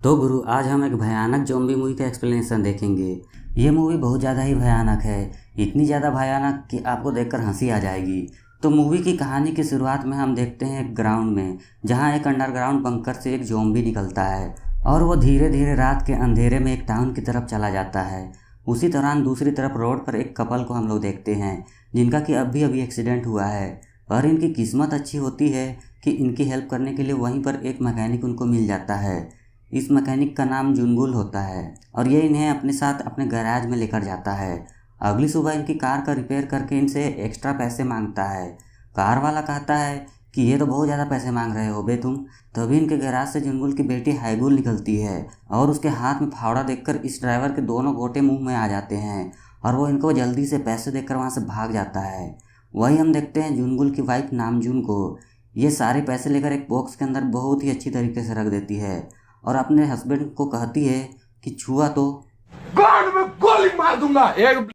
तो गुरु, आज हम एक भयानक ज़ॉम्बी मूवी का एक्सप्लेनेशन देखेंगे। ये मूवी बहुत ज़्यादा ही भयानक है, इतनी ज़्यादा भयानक कि आपको देखकर हंसी आ जाएगी। तो मूवी की कहानी की शुरुआत में हम देखते हैं एक ग्राउंड में, जहाँ एक अंडरग्राउंड बंकर से एक ज़ॉम्बी निकलता है और वो धीरे धीरे रात के अंधेरे में एक टाउन की तरफ चला जाता है। उसी दौरान दूसरी तरफ रोड पर एक कपल को हम लोग देखते हैं, जिनका कि अभी अभी एक्सीडेंट हुआ है। पर इनकी किस्मत अच्छी होती है कि इनकी हेल्प करने के लिए वहीं पर एक मैकेनिक उनको मिल जाता है। इस मैकेनिक का नाम जुनगुल होता है और ये इन्हें अपने साथ अपने गैराज में लेकर जाता है। अगली सुबह इनकी कार का रिपेयर करके इनसे एक्स्ट्रा पैसे मांगता है। कार वाला कहता है कि ये तो बहुत ज़्यादा पैसे मांग रहे हो बे तुम। तभी इनके गैराज से जुनगुल की बेटी हाईगुल निकलती है और उसके हाथ में फावड़ा देखकर इस ड्राइवर के दोनों गोटे मुंह में आ जाते हैं और वो इनको जल्दी से पैसे देकर वहाँ से भाग जाता है। वही हम देखते हैं जुनगुल की वाइफ नामजुन को। ये सारे पैसे लेकर एक बॉक्स के अंदर बहुत ही अच्छी तरीके से रख देती है और अपने हस्बैंड को कहती है कि छुआ तो गांड में गोली मार दूंगा एक।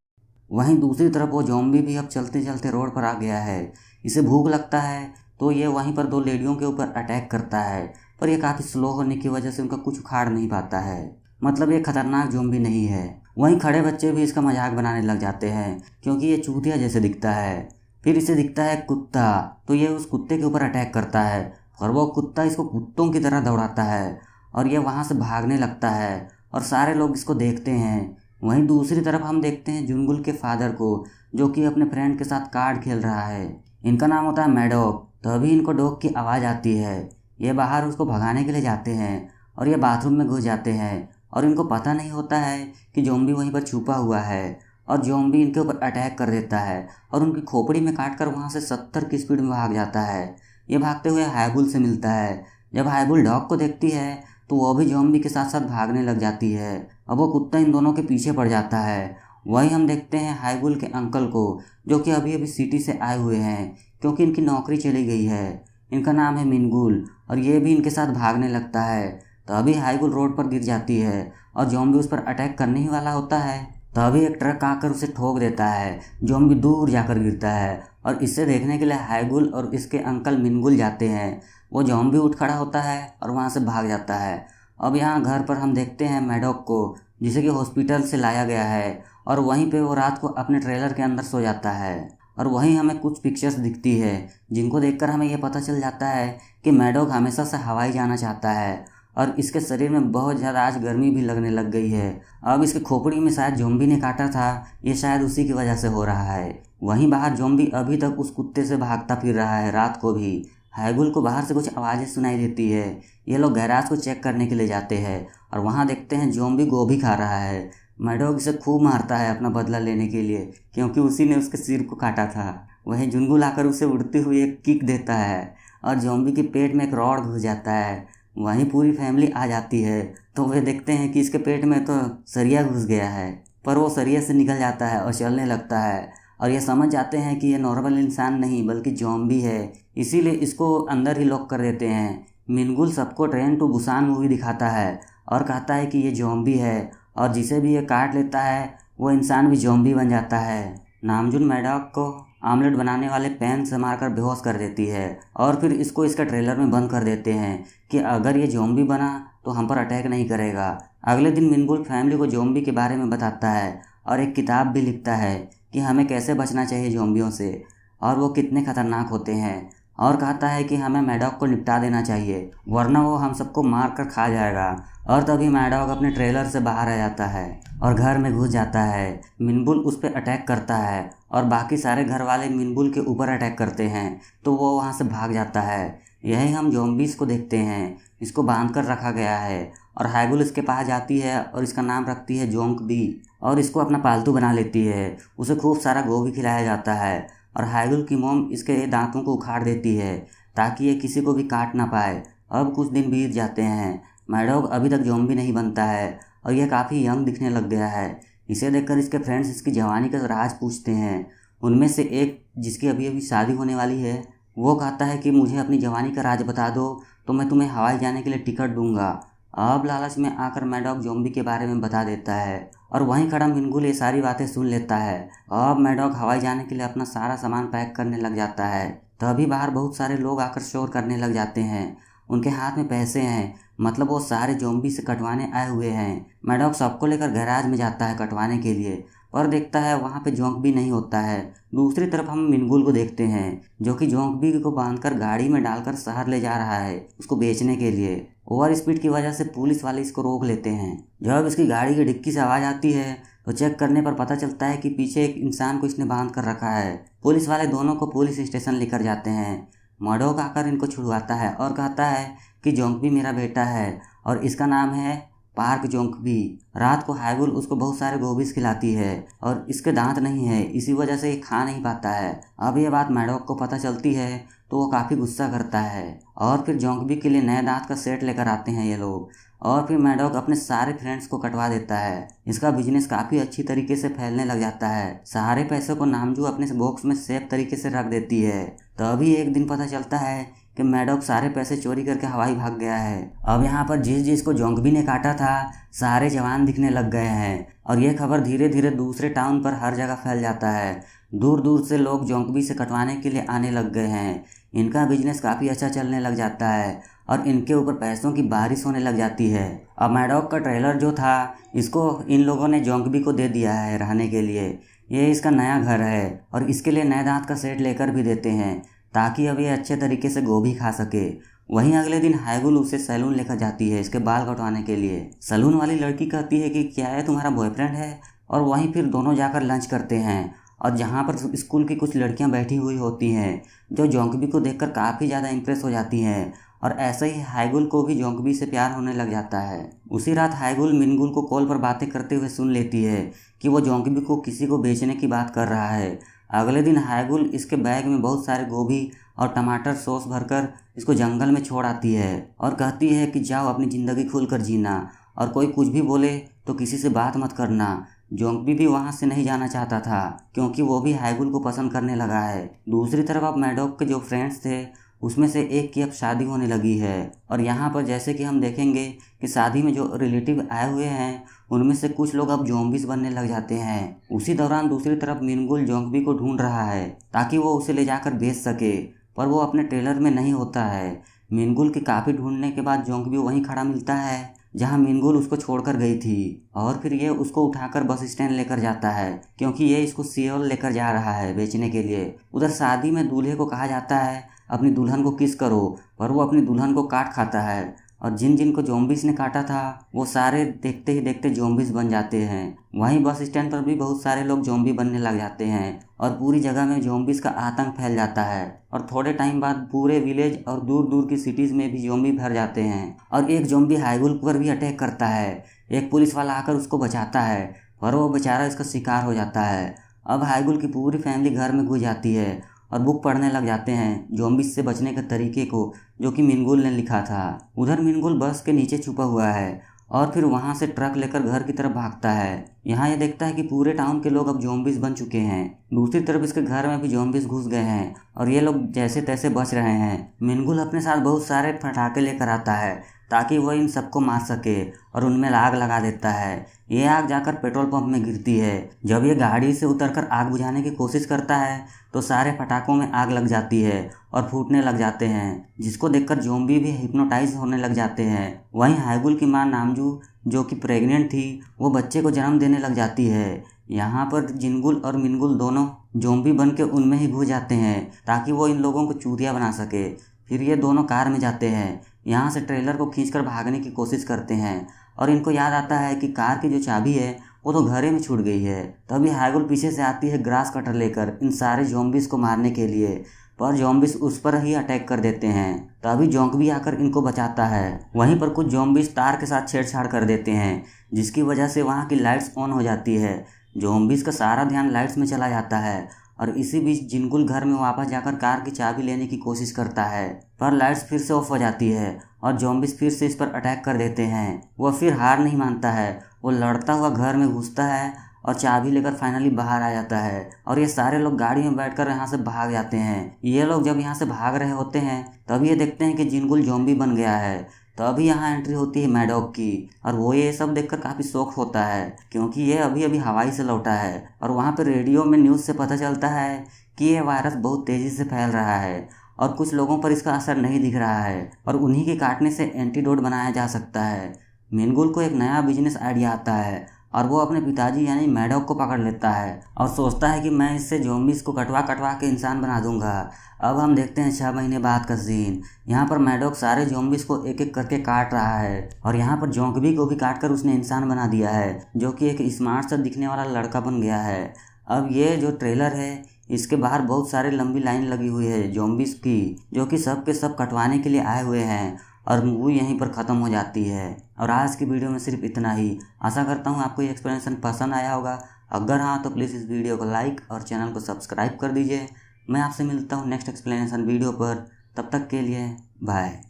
वहीं दूसरी तरफ वो ज़ॉम्बी भी अब चलते चलते रोड पर आ गया है। इसे भूख लगता है तो ये वहीं पर दो लेडियों के ऊपर अटैक करता है, पर यह काफ़ी स्लो होने की वजह से उनका कुछ उखाड़ नहीं पाता है। मतलब ये खतरनाक ज़ॉम्बी नहीं है। वहीं खड़े बच्चे भी इसका मजाक बनाने लग जाते हैं क्योंकि ये चूतिया जैसे दिखता है। फिर इसे दिखता है कुत्ता, तो ये उस कुत्ते के ऊपर अटैक करता है और वो कुत्ता इसको कुत्तों की तरह दौड़ाता है और ये वहाँ से भागने लगता है और सारे लोग इसको देखते हैं। वहीं दूसरी तरफ हम देखते हैं जुनगुल के फादर को, जो कि अपने फ्रेंड के साथ कार्ड खेल रहा है। इनका नाम होता है मैडॉग। तभी इनको डॉग की आवाज़ आती है। ये बाहर उसको भगाने के लिए जाते हैं और ये बाथरूम में घुस जाते हैं और इनको पता नहीं होता है कि ज़ॉम्बी वहीं पर छुपा हुआ है और ज़ॉम्बी इनके ऊपर अटैक कर देता है और उनकी खोपड़ी में काट कर वहाँ से 70 की स्पीड में भाग जाता है। ये भागते हुए हाईगुल से मिलता है। जब हाईगुल डॉग को देखती है तो वो भी ज़ॉम्बी के साथ साथ भागने लग जाती है। अब वो कुत्ता इन दोनों के पीछे पड़ जाता है। वही हम देखते हैं हाईगुल के अंकल को, जो कि अभी अभी सिटी से आए हुए हैं क्योंकि इनकी नौकरी चली गई है। इनका नाम है मिनगुल और ये भी इनके साथ भागने लगता है। तभी हाईगुल रोड पर गिर जाती है और ज़ॉम्बी उस पर अटैक करने ही वाला होता है। तभी एक ट्रक आकर उसे ठोक देता है। ज़ॉम्बी दूर जाकर गिरता है और इसे देखने के लिए हाईगुल और इसके अंकल मिनगुल जाते हैं। वो ज़ॉम्बी उठ खड़ा होता है और वहाँ से भाग जाता है। अब यहाँ घर पर हम देखते हैं मैडॉग को, जिसे कि हॉस्पिटल से लाया गया है और वहीं पे वो रात को अपने ट्रेलर के अंदर सो जाता है। और वहीं हमें कुछ पिक्चर्स दिखती है जिनको देखकर हमें यह पता चल जाता है कि मैडॉग हमेशा से हवाई जाना चाहता है और इसके शरीर में बहुत ज़्यादा आज गर्मी भी लगने लग गई है। अब इसके खोपड़ी में शायद ज़ॉम्बी ने काटा था, ये शायद उसी की वजह से हो रहा है। वहीं बाहर ज़ॉम्बी अभी तक उस कुत्ते से भागता फिर रहा है रात को भी। हाईगुल को बाहर से कुछ आवाज़ें सुनाई देती है। ये लोग गैराज को चेक करने के लिए जाते हैं और वहाँ देखते हैं ज़ॉम्बी गोभी खा रहा है। मैडॉग इसे खूब मारता है अपना बदला लेने के लिए, क्योंकि उसी ने उसके सिर को काटा था। वहीं जुनगुल आकर उसे उड़ते हुए एक किक देता है और ज़ॉम्बी के पेट में एक रॉड घुस जाता है। वहीं पूरी फैमिली आ जाती है तो वे देखते हैं कि इसके पेट में तो सरिया घुस गया है, पर वो सरिया से निकल जाता है और चलने लगता है और ये समझ जाते हैं कि ये नॉर्मल इंसान नहीं बल्कि ज़ॉम्बी है, इसीलिए इसको अंदर ही लॉक कर देते हैं। मिनगुल सबको ट्रेन टू बुसान मूवी दिखाता है और कहता है कि ये ज़ॉम्बी है और जिसे भी ये काट लेता है वो इंसान भी ज़ॉम्बी बन जाता है। नामजुन मैडॉग को आमलेट बनाने वाले पैन से मारकर बेहोश कर देती है और फिर इसको इसका ट्रेलर में बंद कर देते हैं कि अगर ये ज़ॉम्बी बना तो हम पर अटैक नहीं करेगा। अगले दिन मिनगुल फैमिली को ज़ॉम्बी के बारे में बताता है और एक किताब भी लिखता है कि हमें कैसे बचना चाहिए ज़ॉम्बियों से और वो कितने खतरनाक होते हैं, और कहता है कि हमें मैडॉग को निपटा देना चाहिए वरना वो हम सबको मार कर खा जाएगा। और तभी मैडॉग अपने ट्रेलर से बाहर आ जाता है और घर में घुस जाता है। मिनगुल उस पर अटैक करता है और बाकी सारे घर वाले मिनगुल के ऊपर अटैक करते हैं तो वो वहाँ से भाग जाता है। यही हम ज़ॉम्बीज़ को देखते हैं। इसको बांध कर रखा गया है और हाईगुल इसके पास जाती है और इसका नाम रखती है जोंक बी और इसको अपना पालतू बना लेती है। उसे खूब सारा गोभी खिलाया जाता है और हाईगुल की मोम इसके दांतों को उखाड़ देती है ताकि ये किसी को भी काट ना पाए। अब कुछ दिन बीत जाते हैं। मैडॉग अभी तक ज़ॉम्बी नहीं बनता है और यह काफ़ी यंग दिखने लग गया है। इसे देखकर इसके फ्रेंड्स इसकी जवानी का राज पूछते हैं। उनमें से एक, जिसकी अभी अभी शादी होने वाली है, वो कहता है कि मुझे अपनी जवानी का राज बता दो तो मैं तुम्हें हवाई जाने के लिए टिकट दूंगा। अब लालच में आकर मैडॉग ज़ॉम्बी के बारे में बता देता है और वहीं खड़ा मिनगुल ये सारी बातें सुन लेता है। अब मैडॉग हवाई जाने के लिए अपना सारा सामान पैक करने लग जाता है। तभी बाहर बहुत सारे लोग आकर शोर करने लग जाते हैं। उनके हाथ में पैसे हैं। मतलब वो सारे ज़ॉम्बी से कटवाने आए हुए हैं। मैडॉक सबको लेकर गैराज में जाता है कटवाने के लिए, पर देखता है वहाँ पे ज़ॉम्बी नहीं होता है। दूसरी तरफ हम मिनगुल को देखते हैं जो कि ज़ॉम्बी को बांधकर गाड़ी में डालकर शहर ले जा रहा है उसको बेचने के लिए। ओवर स्पीड की वजह से पुलिस वाले इसको रोक लेते हैं। जब इसकी गाड़ी की डिक्की से आवाज़ आती है तो चेक करने पर पता चलता है कि पीछे एक इंसान को इसने बांध कर रखा है। पुलिस वाले दोनों को पुलिस स्टेशन लेकर जाते हैं। मैडॉक आकर इनको छुड़वाता है और कहता है कि ज़ॉम्बी मेरा बेटा है और इसका नाम है पार्क ज़ॉम्बी। रात को हाइगुल उसको बहुत सारे गोभीज खिलाती है और इसके दांत नहीं है, इसी वजह से ये खा नहीं पाता है। अब ये बात मैडॉक को पता चलती है तो वो काफ़ी गुस्सा करता है और फिर ज़ॉम्बी के लिए नए दांत का सेट लेकर आते हैं ये लोग। और फिर मैडॉक अपने सारे फ्रेंड्स को कटवा देता है। इसका बिजनेस काफ़ी अच्छी तरीके से फैलने लग जाता है। सारे पैसों को नामजू अपने बॉक्स में सेफ तरीके से रख देती है। तभी एक दिन पता चलता है कि मैडॉक सारे पैसे चोरी करके हवाई भाग गया है। अब यहाँ पर जिसको ज़ॉम्बी ने काटा था सारे जवान दिखने लग गए हैं और ये खबर धीरे धीरे दूसरे टाउन पर हर जगह फैल जाता है। दूर दूर से लोग ज़ॉम्बी से कटवाने के लिए आने लग गए हैं। इनका बिजनेस काफ़ी अच्छा चलने लग जाता है और इनके ऊपर पैसों की बारिश होने लग जाती है। अब मैडॉक का ट्रेलर जो था इसको इन लोगों ने ज़ॉम्बी को दे दिया है रहने के लिए। ये इसका नया घर है और इसके लिए नए दांत का सेट लेकर भी देते हैं ताकि अब ये अच्छे तरीके से गोभी खा सके। वहीं अगले दिन हाइगुल उसे सैलून लेकर जाती है इसके बाल कटवाने के लिए। सैलून वाली लड़की कहती है कि क्या है तुम्हारा बॉयफ्रेंड है, और वहीं फिर दोनों जाकर लंच करते हैं और जहाँ पर स्कूल की कुछ लड़कियाँ बैठी हुई होती हैं जो ज़ॉम्बी को देखकर काफ़ी ज़्यादा इंप्रेस हो जाती हैं और ऐसे ही हाइगुल को भी ज़ॉम्बी से प्यार होने लग जाता है। उसी रात हाइगुल मिनगुल को कॉल पर बातें करते हुए सुन लेती है कि वो ज़ॉम्बी को किसी को बेचने की बात कर रहा है। अगले दिन हाइगुल इसके बैग में बहुत सारे गोभी और टमाटर सॉस भरकर इसको जंगल में छोड़ आती है और कहती है कि जाओ अपनी ज़िंदगी खुलकर जीना और कोई कुछ भी बोले तो किसी से बात मत करना। ज़ॉम्बी भी वहाँ से नहीं जाना चाहता था क्योंकि वो भी हाइगुल को पसंद करने लगा है। दूसरी तरफ अब मैडॉक के जो फ्रेंड्स थे उसमें से एक की अब शादी होने लगी है और यहाँ पर जैसे कि हम देखेंगे कि शादी में जो रिलेटिव आए हुए हैं उनमें से कुछ लोग अब ज़ॉम्बीज़ बनने लग जाते हैं। उसी दौरान दूसरी तरफ मिनगुल ज़ॉम्बी को ढूंढ रहा है ताकि वो उसे ले जाकर बेच सके, पर वो अपने ट्रेलर में नहीं होता है। मिनगुल के काफ़ी ढूंढने के बाद ज़ॉम्बी वहीं खड़ा मिलता है जहां मिनगुल उसको छोड़कर गई थी और फिर ये उसको उठाकर बस स्टैंड लेकर जाता है क्योंकि ये इसको सियोल लेकर जा रहा है बेचने के लिए। उधर शादी में दूल्हे को कहा जाता है अपनी दुल्हन को किस करो, पर वो अपनी दुल्हन को काट खाता है और जिन जिन को ज़ॉम्बीज़ ने काटा था वो सारे देखते ही देखते ज़ॉम्बीज़ बन जाते हैं। वहीं बस स्टैंड पर भी बहुत सारे लोग ज़ॉम्बी बनने लग जाते हैं और पूरी जगह में ज़ॉम्बीज़ का आतंक फैल जाता है और थोड़े टाइम बाद पूरे विलेज और दूर दूर की सिटीज़ में भी ज़ॉम्बी भर जाते हैं और एक ज़ॉम्बी हाइगुल पर भी अटैक करता है। एक पुलिस वाला आकर उसको बचाता है पर वो बेचारा इसका शिकार हो जाता है। अब हाइगुल की पूरी फैमिली घर में घुस जाती है और बुक पढ़ने लग जाते हैं ज़ॉम्बीज़ से बचने के तरीके को जो कि मिनगुल ने लिखा था। उधर मिनगुल बस के नीचे छुपा हुआ है और फिर वहाँ से ट्रक लेकर घर की तरफ भागता है। यहाँ ये देखता है कि पूरे टाउन के लोग अब ज़ॉम्बीज़ बन चुके हैं। दूसरी तरफ इसके घर में भी ज़ॉम्बीज़ घुस गए हैं और ये लोग जैसे तैसे बच रहे हैं। मिनगुल अपने साथ बहुत सारे पटाखे लेकर आता है ताकि वह इन सबको मार सके और उनमें आग लगा देता है। ये आग जाकर पेट्रोल पंप में गिरती है। जब ये गाड़ी से उतरकर आग बुझाने की कोशिश करता है तो सारे पटाखों में आग लग जाती है और फूटने लग जाते हैं, जिसको देखकर ज़ॉम्बी भी हिप्नोटाइज होने लग जाते हैं। वहीं हाइगुल की मां नामजू जो कि प्रेग्नेंट थी वो बच्चे को जन्म देने लग जाती है। यहाँ पर जिनगुल और मिनगुल दोनों ज़ॉम्बी बन के उनमें ही घुस जाते हैं ताकि वो इन लोगों को चूतिया बना सके। फिर ये दोनों कार में जाते हैं, यहाँ से ट्रेलर को खींचकर भागने की कोशिश करते हैं और इनको याद आता है कि कार की जो चाबी है वो तो घरे में छूट गई है। तभी हाइगुल पीछे से आती है ग्रास कटर लेकर इन सारे ज़ॉम्बीज़ को मारने के लिए, पर ज़ॉम्बीज़ उस पर ही अटैक कर देते हैं। तभी ज़ॉम्बी आकर इनको बचाता है। वहीं पर कुछ ज़ॉम्बीज़ तार के साथ छेड़छाड़ कर देते हैं जिसकी वजह से वहाँ की लाइट्स ऑन हो जाती है। ज़ॉम्बीज़ का सारा ध्यान लाइट्स में चला जाता है और इसी बीच जिनगुल घर में वापस जाकर कार की चाबी लेने की कोशिश करता है, पर लाइट्स फिर से ऑफ हो जाती है और ज़ॉम्बीज़ फिर से इस पर अटैक कर देते हैं। वह फिर हार नहीं मानता है, वो लड़ता हुआ घर में घुसता है और चाबी लेकर फाइनली बाहर आ जाता है और ये सारे लोग गाड़ी में बैठकर यहाँ से भाग जाते हैं। ये लोग जब यहाँ से भाग रहे होते हैं तभी ये देखते हैं कि जिनगुल ज़ॉम्बी बन गया है। तभी यहाँ एंट्री होती है मैडॉक की और वो ये सब देखकर काफ़ी शौक होता है क्योंकि ये अभी अभी हवाई से लौटा है और वहाँ पर रेडियो में न्यूज़ से पता चलता है कि ये वायरस बहुत तेज़ी से फैल रहा है और कुछ लोगों पर इसका असर नहीं दिख रहा है और उन्हीं के काटने से एंटीडोट बनाया जा सकता है। मेनगुल को एक नया बिजनेस आइडिया आता है और वो अपने पिताजी यानी मैडॉक को पकड़ लेता है और सोचता है कि मैं इससे ज़ॉम्बीज़ को कटवा कटवा के इंसान बना दूंगा। अब हम देखते हैं 6 महीने बाद का सीन। यहाँ पर मैडॉक सारे ज़ॉम्बीज़ को एक एक करके काट रहा है और यहाँ पर जोंकबी को भी काट कर उसने इंसान बना दिया है, जो कि एक स्मार्ट सा दिखने वाला लड़का बन गया है। अब ये जो ट्रेलर है इसके बाहर बहुत सारे लंबी लाइन लगी हुई है ज़ॉम्बीज़ की, जो कि सब के सब कटवाने के लिए आए हुए हैं और मूवी यहीं पर ख़त्म हो जाती है। और आज की वीडियो में सिर्फ इतना ही। आशा करता हूँ आपको ये एक्सप्लेनेशन पसंद आया होगा। अगर हाँ तो प्लीज़ इस वीडियो को लाइक और चैनल को सब्सक्राइब कर दीजिए। मैं आपसे मिलता हूँ नेक्स्ट एक्सप्लेनेशन वीडियो पर। तब तक के लिए बाय।